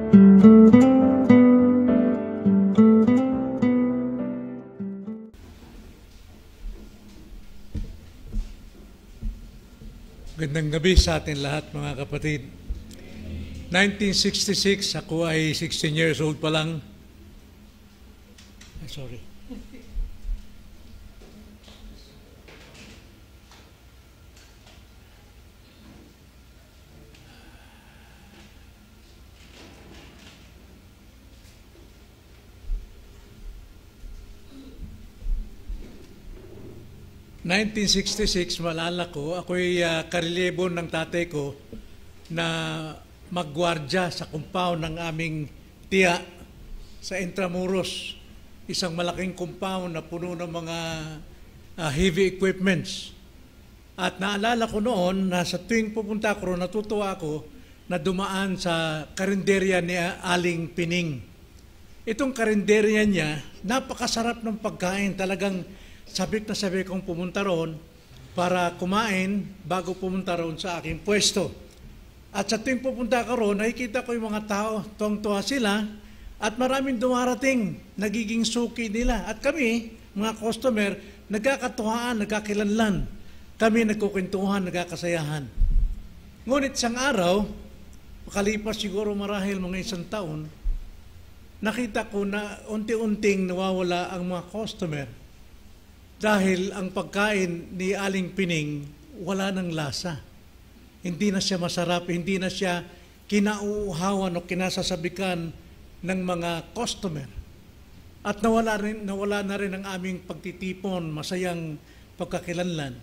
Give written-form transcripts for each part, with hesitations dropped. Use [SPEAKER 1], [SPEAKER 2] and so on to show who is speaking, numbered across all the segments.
[SPEAKER 1] Magandang gabi sa atin lahat, mga kapatid. 1966, ako ay 16 years old pa lang. Sorry. (1966), maalala ko, ako'y karelyebo ng tatay ko na maggwardya sa compound ng aming tiya sa Intramuros. Isang malaking compound na puno ng mga heavy equipments. At naalala ko noon na sa tuwing pupunta ko, natutuwa ako na dumaan sa karinderya ni Aling Pining. Itong karinderya niya, napakasarap ng pagkain, talagang sabik na sabik kong pumunta roon para kumain bago pumunta roon sa aking pwesto. At sa tuwing pupunta ka roon, nakikita ko yung mga tao, tuwang-tuwa sila, at maraming dumarating, nagiging suki nila. At kami, mga customer, nagkakatuwaan, nagkakilanlan. Kami nagkukwentuhan, nagkakasayahan. Ngunit isang araw, makalipas siguro marahil mga isang taon, nakita ko na unti-unting nawawala ang mga customer. Dahil ang pagkain ni Aling Pining wala ng lasa. Hindi na siya masarap, hindi na siya kinauuhawan o kinasasabikan ng mga customer. At nawala na rin ang aming pagtitipon, masayang pagkakilanlan.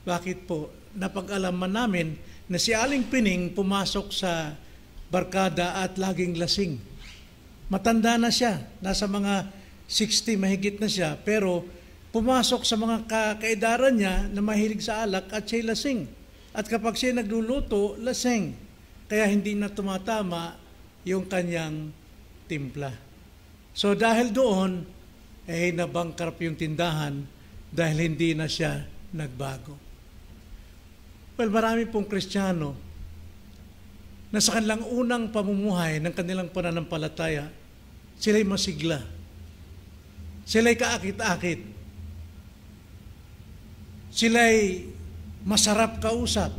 [SPEAKER 1] Bakit po? Napag-alaman namin na si Aling Pining pumasok sa barkada at laging lasing. Matanda na siya, nasa mga 60 mahigit na siya, pero pumasok sa mga kaedaran niya na mahilig sa alak at siya'y lasing. At kapag siya nagluluto, lasing. Kaya hindi na tumatama yung kanyang timpla. So dahil doon, nabangkrap yung tindahan dahil hindi na siya nagbago. Well, marami pong Kristiyano na sa kanilang unang pamumuhay ng kanilang pananampalataya, sila'y masigla. Sila'y kaakit-akit. Sila'y masarap kausap.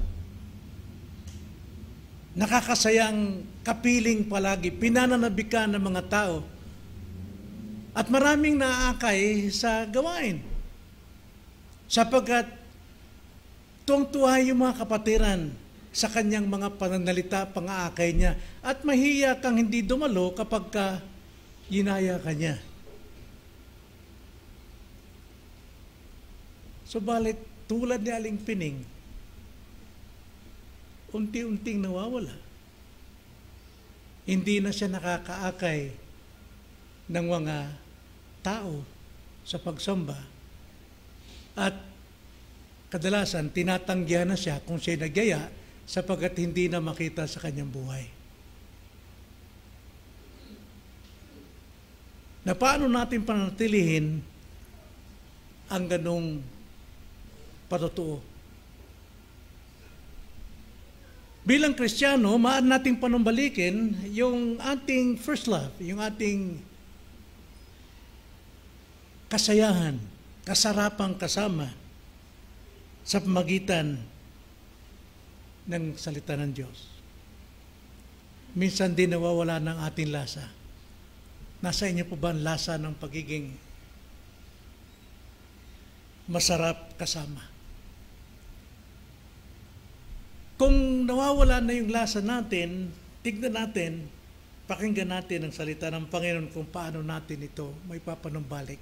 [SPEAKER 1] Nakakasayang kapiling palagi, pinananabikan ng mga tao. At maraming naaakay sa gawain. Sapagkat tuwang-tuwa yung mga kapatiran sa kanyang mga pananalita, pang-aakay niya. At mahiya kang hindi dumalo kapag ginaya ka niya. Subalit, tulad ni Aling Pining, unti-unting nawawala. Hindi na siya nakakaakay ng mga tao sa pagsamba. At kadalasan, tinatanggihan na siya kung siya'y nagyaya sapagkat hindi na makita sa kanyang buhay. Na paano natin panatilihin ang ganong patotoo? Bilang Kristiyano, maaari nating panumbalikin yung ating first love, yung ating kasayahan, kasarapang kasama sa pamagitan ng salita ng Diyos. Minsan din nawawala ng ating lasa. Nasa inyo po ba ang lasa ng pagiging masarap kasama? Kung nawawala na yung lasa natin, tignan natin, pakinggan natin ang salita ng Panginoon kung paano natin ito may papanumbalik.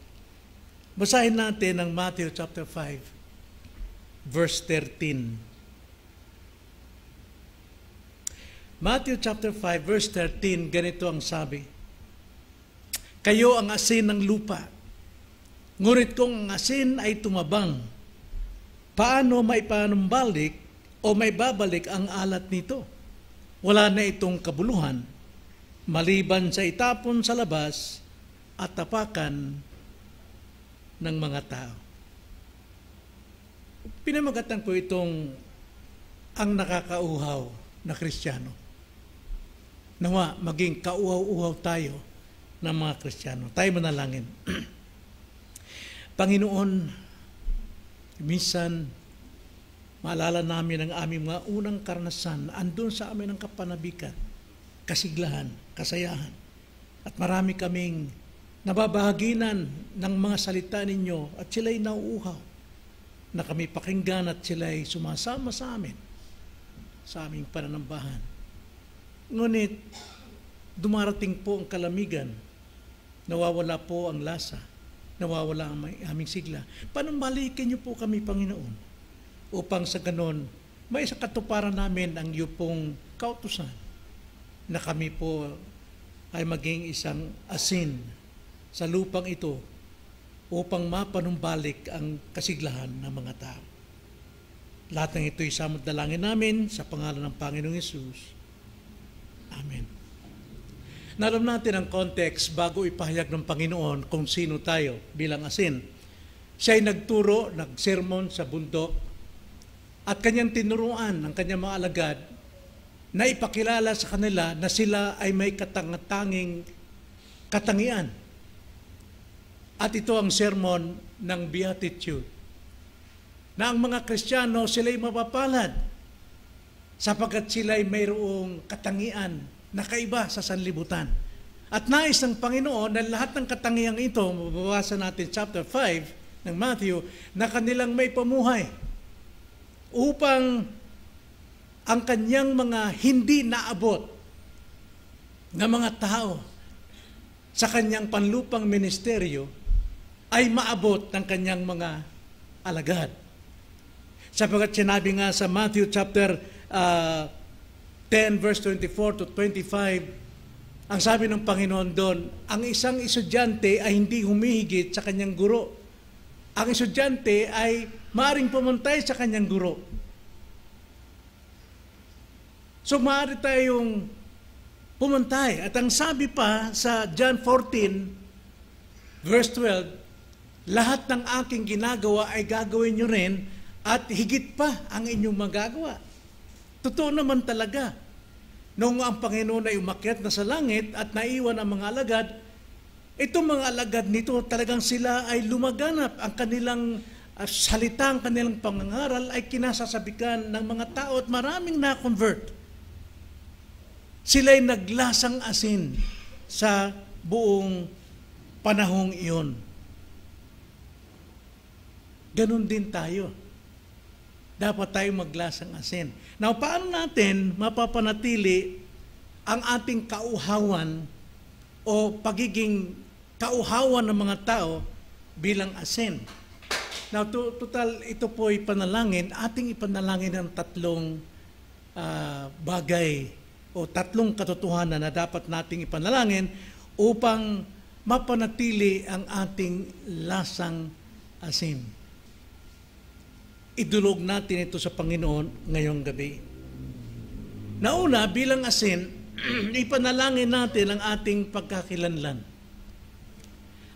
[SPEAKER 1] Basahin natin ang Matthew chapter 5, verse 13. Matthew chapter 5, verse 13, ganito ang sabi. Kayo ang asin ng lupa. Ngunit kung ang asin ay tumabang, paano maipanumbalik o may babalik ang alat nito? Wala na itong kabuluhan, maliban sa itapon sa labas at tapakan ng mga tao. Pinamagatan ko itong ang nakakauhaw na Kristiyano. Nawa, maging kauhaw-uhaw tayo ng mga Kristiyano. Tayo manalangin. Panginoon, minsan, maalala namin ang aming mga unang karanasan, andun sa amin ang kapanabikan, kasiglahan, kasayahan. At marami kaming nababahaginan ng mga salita ninyo at sila'y nauuhaw na kami pakinggan at sila'y sumasama sa amin, sa aming pananambahan. Ngunit, dumarating po ang kalamigan, nawawala po ang lasa, nawawala ang aming sigla. Panambalikin niyo po kami, Panginoon, upang sa ganon, may sa katuparan namin ang iyong pong kautusan na kami po ay maging isang asin sa lupang ito upang mapanumbalik ang kasiglahan ng mga tao. Lahat ng ito'y samadalangin namin sa pangalan ng Panginoong Hesus. Amen. Nalam natin ang context bago ipahayag ng Panginoon kung sino tayo bilang asin. Siya ay nagturo, nagsermon sa bundok at kanyang tinuruan ng kanyang mga alagad na ipakilala sa kanila na sila ay may katangatanging katangian. At ito ang sermon ng Beatitude. Na ang mga Kristiyano sila'y mapapalad sapagkat sila'y mayroong katangian na kaiba sa sanlibutan. At nais ng Panginoon na lahat ng katangiang ito, mababasa natin chapter 5 ng Matthew, na kanilang may pamuhay upang ang kanyang mga hindi naabot na mga tao sa kanyang panlupang ministeryo ay maabot ng kanyang mga alagad. Sapagkat sinabi nga sa Matthew chapter 10 verse 24 to 25, ang sabi ng Panginoon doon, ang isang estudyante ay hindi humihigit sa kanyang guro. Ang estudyante ay maaring pumantay sa kanyang guro. So maaari tayong pumantay. At ang sabi pa sa John 14 verse 12, lahat ng aking ginagawa ay gagawin nyo rin at higit pa ang inyong magagawa. Totoo naman talaga. Noong ang Panginoon ay umakyat na sa langit at naiwan ang mga alagad, itong mga alagad nito talagang sila ay lumaganap. Ang kanilang salita, ang kanilang pangangaral ay kinasasabikan ng mga tao at maraming na-convert. Sila'y naglasang asin sa buong panahong iyon. Ganon din tayo. Dapat tayong maglasang asin. Now, paano natin mapapanatili ang ating kauhawan o pagiging kauhawan ng mga tao bilang asin? Now, total, ito po ay panalangin. Ating ipanalangin ng tatlong bagay o tatlong katotohanan na dapat nating ipanalangin upang mapanatili ang ating lasang asin. Idulog natin ito sa Panginoon ngayong gabi. Nauna, bilang asin, ipanalangin natin ang ating pagkakilanlan.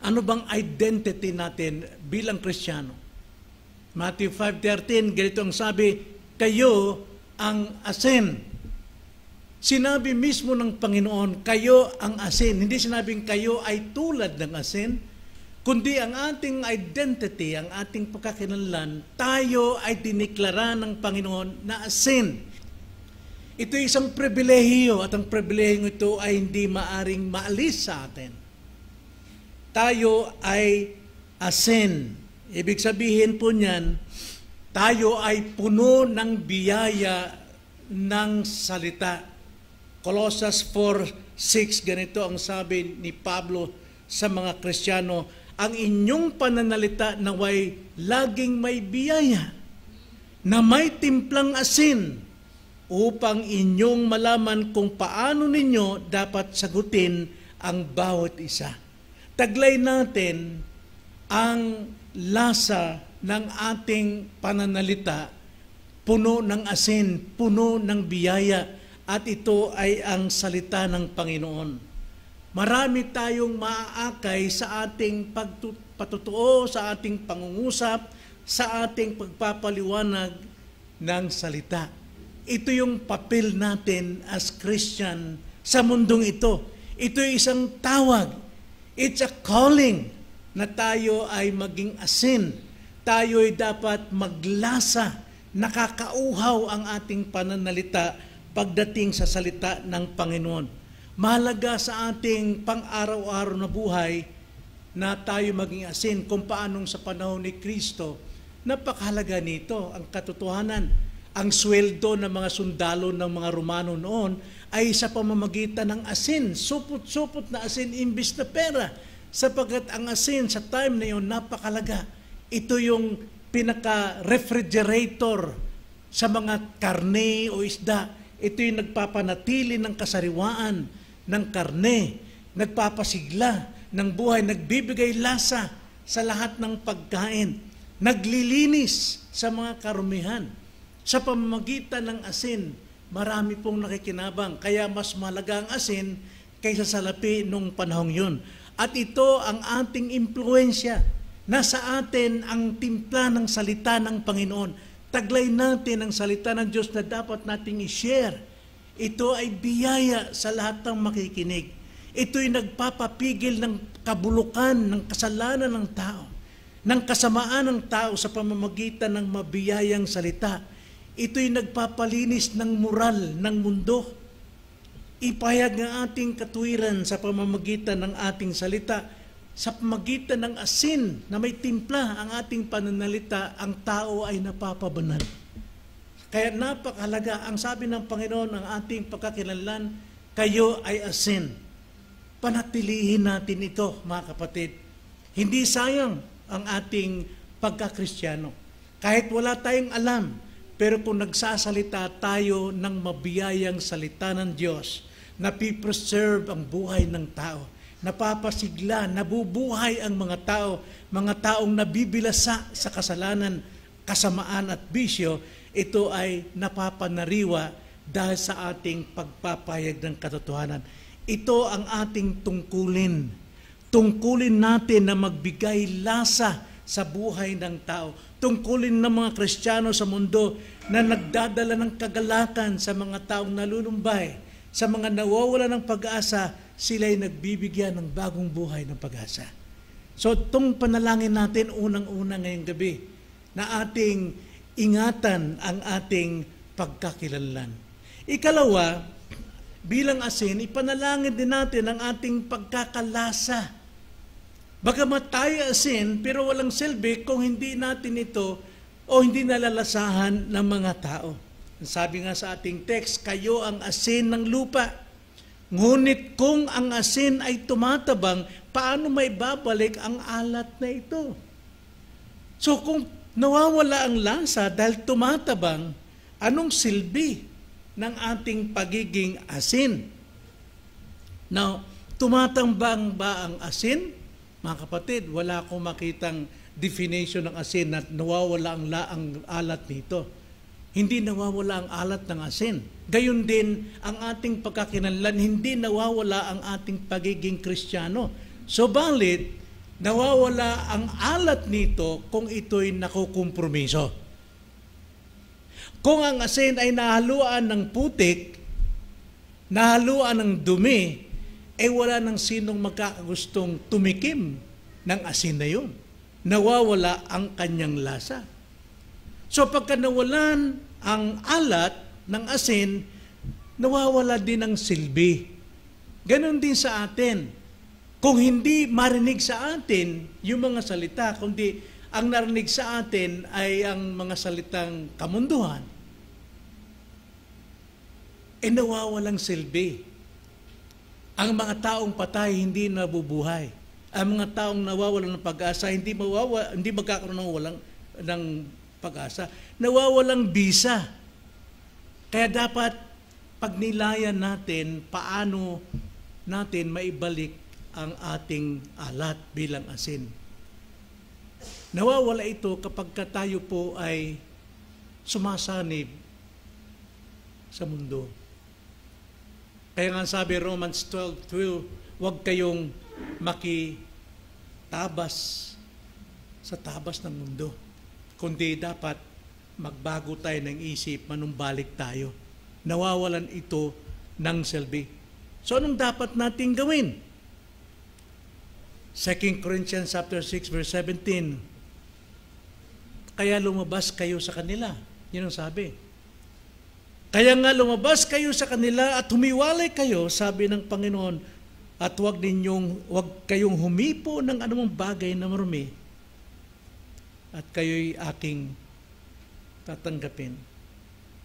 [SPEAKER 1] Ano bang identity natin bilang Kristiyano? Matthew 5:13, ganito ang sabi, kayo ang asin. Sinabi mismo ng Panginoon, kayo ang asin. Hindi sinabing kayo ay tulad ng asin, kundi ang ating identity, ang ating pagkakilanlan, tayo ay diniklara ng Panginoon na asin. Ito ay isang pribilehiyo at ang pribilehiyo ito ay hindi maaring maalis sa atin. Tayo ay asin. Ibig sabihin po niyan, tayo ay puno ng biyaya ng salita. Colossians 4:6, ganito ang sabi ni Pablo sa mga Kristiyano, ang inyong pananalita naway laging may biyaya, na may timplang asin, upang inyong malaman kung paano ninyo dapat sagutin ang bawat isa. Taglay natin ang lasa ng ating pananalita, puno ng asin, puno ng biyaya, at ito ay ang salita ng Panginoon. Marami tayong maaakay sa ating pagpatutuo, sa ating pangungusap, sa ating pagpapaliwanag ng salita. Ito yung papel natin as Christian sa mundong ito. Ito ay isang tawag. It's a calling na tayo ay maging asin. Tayo ay dapat maglasa, nakakauhaw ang ating pananalita pagdating sa salita ng Panginoon. Mahalaga sa ating pang-araw-araw na buhay na tayo maging asin kung paanong sa panahon ni Kristo. Napakahalaga nito ang katotohanan. Ang sweldo ng mga sundalo ng mga Romano noon ay sa pamamagitan ng asin, supot-supot na asin imbis na pera. Sapagkat ang asin sa time na yun napakalaga. Ito yung pinaka-refrigerator sa mga karne o isda. Ito yung nagpapanatili ng kasariwaan ng karne, nagpapasigla ng buhay, nagbibigay lasa sa lahat ng pagkain, naglilinis sa mga karumihan. Sa pamamagitan ng asin, marami pong nakikinabang. Kaya mas mahalaga ang asin kaysa salapi nung panahong yun. At ito ang ating impluensya. Nasa atin ang timpla ng salita ng Panginoon. Taglay natin ang salita ng Diyos na dapat nating i-share. Ito ay biyaya sa lahat ng makikinig. Ito'y nagpapapigil ng kabulukan, ng kasalanan ng tao, ng kasamaan ng tao sa pamamagitan ng mabiyayang salita. Ito'y nagpapalinis ng moral ng mundo. Ipahayag ng ating katuwiran sa pamamagitan ng ating salita, sa pamamagitan ng asin na may timpla ang ating pananalita, ang tao ay napapabanal. Kaya napakahalaga, ang sabi ng Panginoon, ang ating pagkakilanlan, kayo ay asin. Panatilihin natin ito, mga kapatid. Hindi sayang ang ating pagkakristyano. Kahit wala tayong alam, pero kung nagsasalita tayo ng mabiyayang salita ng Diyos, napipreserve ang buhay ng tao, napapasigla, nabubuhay ang mga taong nabibilasa sa kasalanan, kasamaan at bisyo, ito ay napapanariwa dahil sa ating pagpapahayag ng katotohanan. Ito ang ating tungkulin. Tungkulin natin na magbigay lasa sa buhay ng tao. Tungkulin ng mga Kristiyano sa mundo na nagdadala ng kagalakan sa mga taong nalulumbay, sa mga nawawala ng pag-asa, sila'y nagbibigyan ng bagong buhay ng pag-asa. So itong panalangin natin unang-una ngayong gabi, na ating ingatan ang ating pagkakilanlan. Ikalawa, bilang asin, ipanalangin din natin ang ating pagkakalasa. Bagamat tayo asin, pero walang silbi kung hindi natin ito o hindi nalalasahan ng mga tao. Sabi nga sa ating text, kayo ang asin ng lupa. Ngunit kung ang asin ay tumatabang, paano may babalik ang alat na ito? So kung nawawala ang lasa dahil tumatabang, anong silbi ng ating pagiging asin? Now, tumatambang ba ang asin? Mga kapatid, wala akong makitang definition ng asin na nawawala ang alat nito. Hindi nawawala ang alat ng asin. Gayon din ang ating pagkakinanlan, hindi nawawala ang ating pagiging Kristiyano. So balit, nawawala ang alat nito kung ito'y nakukompromiso. Kung ang asin ay nahaluan ng putik, nahaluan ng dumi, wala nang sinong magkakagustong tumikim ng asin na yun. Nawawala ang kanyang lasa. So pagka nawalan ang alat ng asin, nawawala din ang silbi. Ganon din sa atin. Kung hindi marinig sa atin yung mga salita, kundi ang narinig sa atin ay ang mga salitang kamunduhan, nawawalang silbi. Ang mga taong patay hindi nabubuhay. Ang mga taong nawawalan ng pag-asa hindi magkakaroon ng pag-asa. Nawawalang bisa. Kaya dapat pagnilayan natin paano natin maibalik ang ating alat bilang asin. Nawawala ito kapag tayo po ay sumasanib sa mundo. Kaya nga sabi Romans 12:12, huwag kayong makitabas sa tabas ng mundo, kundi dapat magbago tayo ng isip, manumbalik tayo. Nawawalan ito ng silbi. So anong dapat nating gawin? 2 Corinthians chapter 6 verse 17. Kaya lumabas kayo sa kanila. Yun ang sabi. Kaya nga lumabas kayo sa kanila at humiwalay kayo, sabi ng Panginoon, at huwag kayong humipo ng anumang bagay na marumi, at kayo'y aking tatanggapin.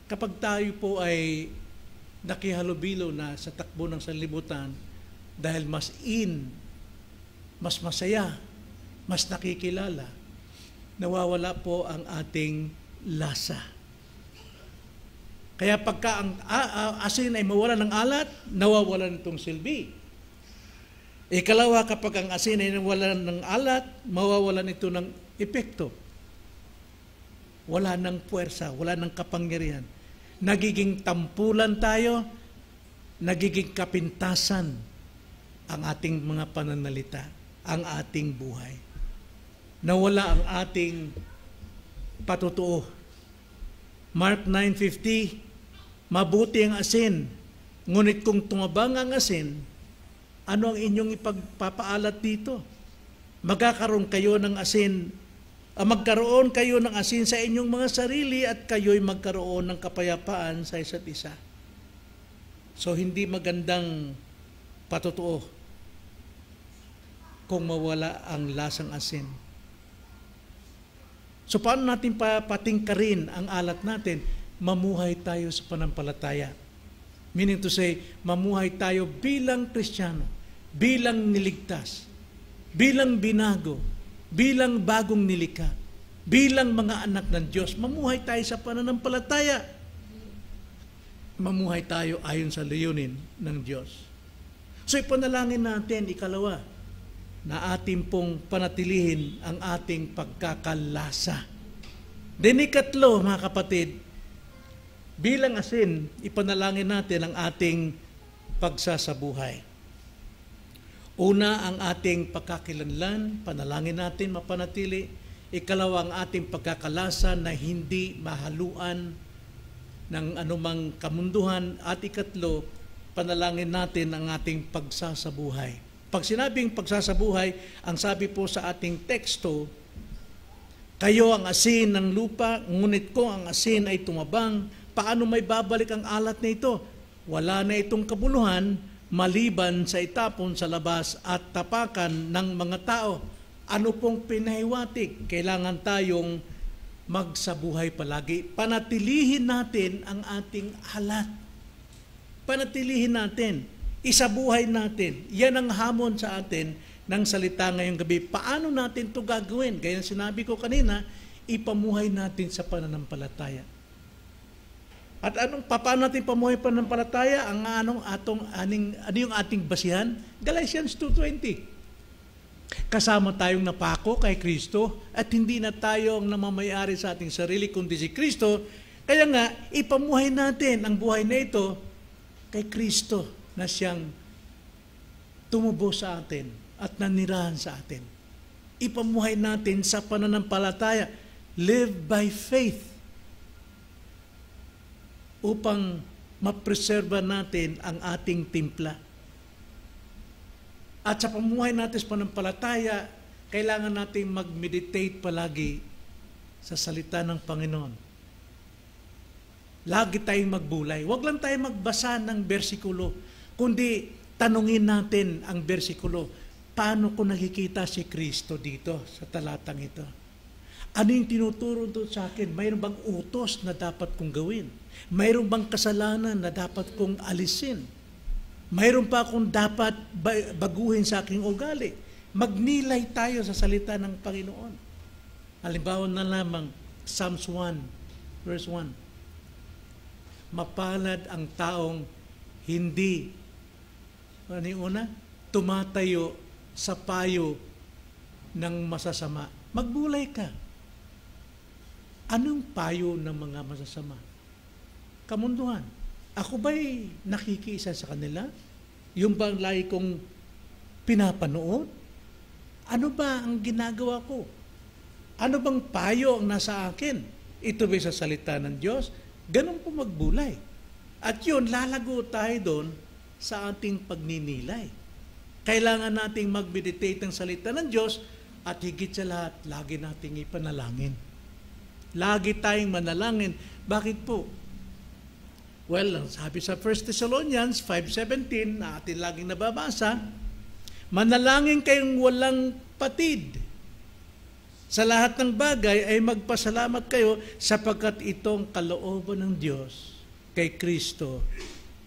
[SPEAKER 1] Kapag tayo po ay nakihalubilo na sa takbo ng sanlibutan, dahil mas masaya, mas nakikilala, nawawala po ang ating lasa. Kaya pagka ang asin ay mawala ng alat, nawawalan itong silbi. Ikalawa, kapag ang asin ay nawalan ng alat, mawawalan ito ng epekto. Wala ng puwersa, wala ng kapangyarihan. Nagiging tampulan tayo, nagiging kapintasan ang ating mga pananalita, ang ating buhay. Nawala ang ating patutuo. Mark 9:50, mabuti ang asin, ngunit kung tumabang ang asin, ano ang inyong ipagpapaalat dito? Magkakaroon kayo ng asin, magkaroon kayo ng asin sa inyong mga sarili at kayo'y magkaroon ng kapayapaan sa isa't isa. So hindi magandang patutuo kung mawala ang lasang asin. So paano natin patingkarin ang alat natin? Mamuhay tayo sa panampalataya. Meaning to say, mamuhay tayo bilang Kristiyano, bilang niligtas, bilang binago, bilang bagong nilikha, bilang mga anak ng Diyos. Mamuhay tayo sa pananampalataya. Mamuhay tayo ayon sa layunin ng Diyos. So ipanalangin natin, ikalawa, na ating pong panatilihin ang ating pagkakalasa. Then ikatlo, mga kapatid, bilang asin, ipanalangin natin ang ating pagsasabuhay. Una, ang ating pagkakilanlan, panalangin natin mapanatili. Ikalawa, ang ating pagkakalasa na hindi mahaluan ng anumang kamunduhan. At ikatlo, panalangin natin ang ating pagsasabuhay. Pag sinabing pagsasabuhay, ang sabi po sa ating teksto, kayo ang asin ng lupa, ngunit ko ang asin ay tumabang. Paano may babalik ang alat na ito? Wala na itong kabuluhan, maliban sa itapon sa labas at tapakan ng mga tao. Ano pong pinahiwatig? Kailangan tayong magsabuhay palagi. Panatilihin natin ang ating alat. Panatilihin natin. Isabuhay natin. Yan ang hamon sa atin ng salita ngayong gabi. Paano natin ito gagawin? Gaya sinabi ko kanina, ipamuhay natin sa pananampalataya. At paano natin pamuhay pananampalataya? Ano yung ating basihan? Galatians 2:20. Kasama tayong napako kay Kristo at hindi na tayo ang namamayari sa ating sarili kundi si Kristo. Kaya nga, ipamuhay natin ang buhay na ito kay Kristo na siyang tumubo sa atin at nanirahan sa atin. Ipamuhay natin sa pananampalataya. Live by faith upang mapreserba natin ang ating timpla. At sa pamuhay natin sa pananampalataya, kailangan natin mag-meditate palagi sa salita ng Panginoon. Lagi tayong magbulay. Huwag lang tayong magbasa ng bersikulo, kundi tanungin natin ang bersikulo. Paano ko nakikita si Kristo dito sa talatang ito? Ano yung tinuturo doon sa akin? Mayroon bang utos na dapat kong gawin? Mayroon bang kasalanan na dapat kong alisin? Mayroon pa akong dapat baguhin sa aking ugali? Magnilay tayo sa salita ng Panginoon. Halimbawa na lamang, Psalms 1, verse 1. Mapalad ang taong hindi, ano yung una? Tumatayo sa payo ng masasama. Magbulay ka. Anong payo ng mga masasama? Kamunduhan. Ako ba'y nakikiisa sa kanila? Yung bang lagi kong pinapanood? Ano ba ang ginagawa ko? Ano bang payo ang nasa akin? Ito ba'y sa salita ng Diyos? Ganun po magbulay. At yun, lalago tayo doon sa ating pagninilay. Kailangan nating mag-meditate ng salita ng Diyos at higit sa lahat, lagi nating ipanalangin. Lagi tayong manalangin. Bakit po? Well, sabi sa 1 Thessalonians 5:17 na atin laging nababasa, manalangin kayong walang patid. Sa lahat ng bagay ay magpasalamat kayo sapagkat itong kalooban ng Diyos kay Kristo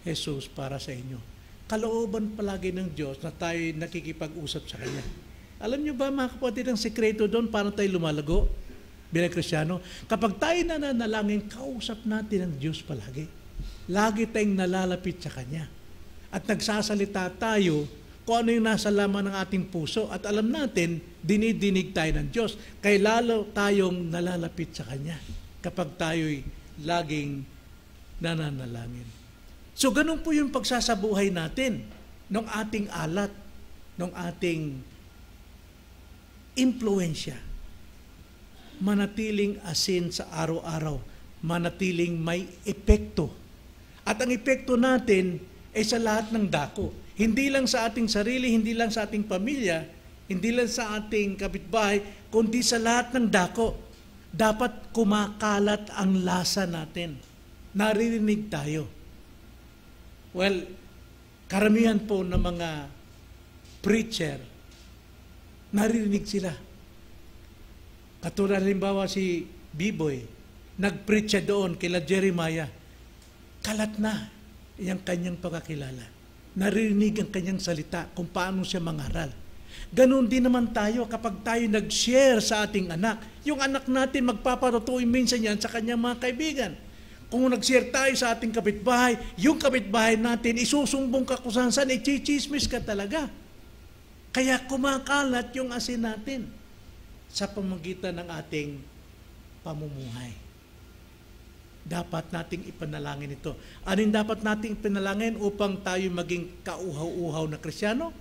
[SPEAKER 1] Jesus para sa inyo. Kalooban palagi ng Diyos na tayo nakikipag-usap sa Kanya. Alam niyo ba mga kapatid, ang sekreto doon paano tayo lumalago bilang Kristiyano? Kapag tayo nananalangin, kausap natin ang Diyos palagi. Lagi tayong nalalapit sa Kanya. At nagsasalita tayo kung ano yung nasa laman ng ating puso. At alam natin, dinidinig tayo ng Diyos. Kaya lalo tayong nalalapit sa Kanya kapag tayo'y laging nananalangin. So, ganun po yung pagsasabuhay natin ng ating alat, ng ating impluensya. Manatiling asin sa araw-araw, manatiling may epekto. At ang epekto natin ay sa lahat ng dako. Hindi lang sa ating sarili, hindi lang sa ating pamilya, hindi lang sa ating kapitbahay, kundi sa lahat ng dako. Dapat kumakalat ang lasa natin. Naririnig tayo. Well, karamihan po ng mga preacher, naririnig sila. Katulad halimbawa si Biboy, nag-preach siya doon kila Jeremiah. Kalat na yung kanyang pagkakilala. Naririnig ang kanyang salita kung paano siya mangaral. Ganon din naman tayo kapag tayo nag-share sa ating anak. Yung anak natin magpapatutuin minsan yan sa kanyang mga kaibigan. Kung nag-share tayo sa ating kapitbahay, yung kapitbahay natin, isusumbong ka kung saan, i-chismis ka talaga. Kaya kumakalat yung asin natin sa pamamagitan ng ating pamumuhay. Dapat nating ipanalangin ito. Ano yung dapat nating ipanalangin upang tayo maging kauhaw-uhaw na Kristiyano?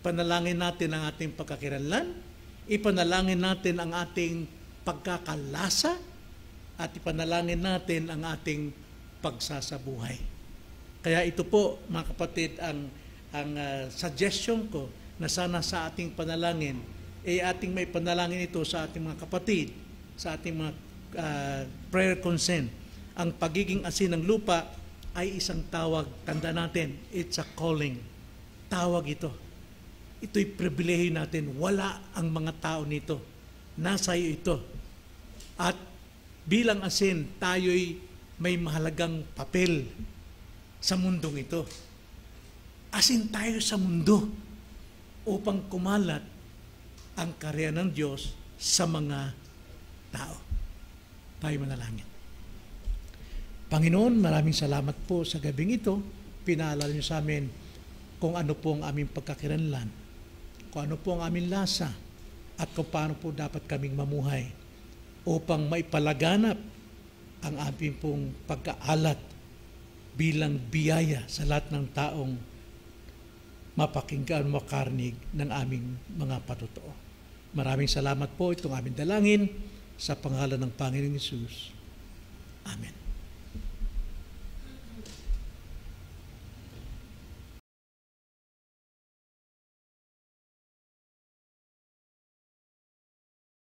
[SPEAKER 1] Ipanalangin natin ang ating pagkakilanlan, ipanalangin natin ang ating pagkakalasa, at ipanalangin natin ang ating pagsasabuhay. Kaya ito po, mga kapatid, ang suggestion ko na sana sa ating panalangin, ating may panalangin ito sa ating mga kapatid, sa ating mga prayer consent. Ang pagiging asin ng lupa ay isang tawag. Tanda natin, it's a calling. Tawag ito. Ito'y pribilehiyo natin. Wala ang mga tao nito. Nasa iyo ito. At bilang asin, tayo'y may mahalagang papel sa mundong ito. Asin tayo sa mundo upang kumalat ang karya ng Diyos sa mga tao. Tayo manalangin. Panginoon, maraming salamat po sa gabing ito. Pinaalala niyo sa amin kung ano po ang aming pagkakilanlan, kung ano po ang aming lasa, at kung paano po dapat kaming mamuhay upang maipalaganap ang aming pong pagkaalat bilang biyaya sa lahat ng taong mapakinggan, makarnig ng aming mga patotoo. Maraming salamat po itong aming dalangin sa pangalan ng Panginoong Hesus. Amen.